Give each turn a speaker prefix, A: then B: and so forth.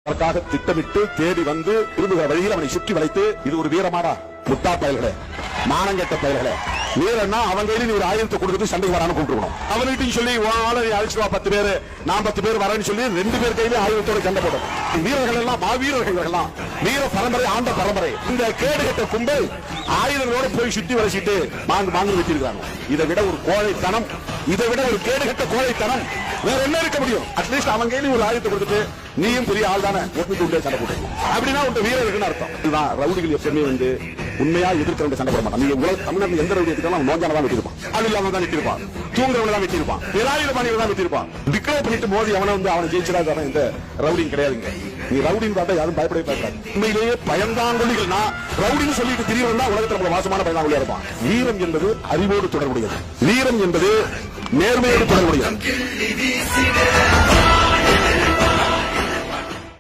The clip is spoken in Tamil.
A: அதற்காக திட்டமிட்டு தேடி வந்து திரும்புகிற வழியில் அவனை சுற்றி வளைத்து இது ஒரு வீரமாடா முட்டா பயல்களே மானங்கெட்ட பயல்களே வீரன்னா அவன் கையில நீ ஒரு ஆயுதத்தை கொடுத்துட்டு சண்டைக்கு வரான்னு கூப்பிட்டுருக்கணும் அவன்கிட்டையும் சொல்லி அழிச்சுவா 10 பேரு நான் 10 பேர் வரேன்னு சொல்லி 2 பேர் கையில ஆயுதத்தோட சண்டை போடும் வீரர்கள் எல்லாம் மாவீரர்கள் எல்லாம் வீர பரம்பரை ஆண்ட பரம்பரை இந்த கேடுகட்ட கும்பல் ஆயுதங்களோட போய் சுற்றி வளைச்சிட்டு மாங்கு வெட்டிருக்காங்க இதை விட ஒரு கோழைத்தனம் இதை விட ஒரு கேடுகட்ட கோழைத்தனம் வேற என்ன இருக்க முடியும் அட்லீஸ்ட் அவன் கையில ஒரு ஆயுதத்தை கொடுத்துட்டு நீயும் பெரிய ஆள் தானே ஒட்டுட்டு சண்டை போட்டு அப்படின்னா உங்க வீரர் இருக்குன்னு அர்த்தம் இதுதான் ரவுடிகள் எப்பவுமே வந்து உண்மையா எதிர்க்க சண்டை போட மாட்டான் நீங்க உலக தமிழ்நாட்டில் எந்த ரவுடி எடுத்தாலும் நோஞ்சான தான் வெட்டிருப்பான் அது இல்லாம தான் வெட்டிருப்பான் தூங்குறவன தான் வெட்டிருப்பான் பேராயிரம் மணிகளை தான் வெட்டிருப்பான் டிக்ளேர் பண்ணிட்டு மோதி அவனை வந்து அவனை ஜெயிச்சிடாத இந்த ரவுடியும் கிடையாதுங்க நீ ரவுடின்னு பார்த்தா யாரும் பயப்படவே பயப்படாது உண்மையிலேயே பயந்தாங்கொல்லிகள்னா ரவுடின்னு சொல்லிட்டு திடீர்னா உலகத்தில் நம்ம வாசமான பயந்தாங்கொல்லியா இருப்பான் வீரம் என்பது அறிவோடு தொடர்புடையது வீரம் என்பது நேர்மையோடு தொடர்புடையது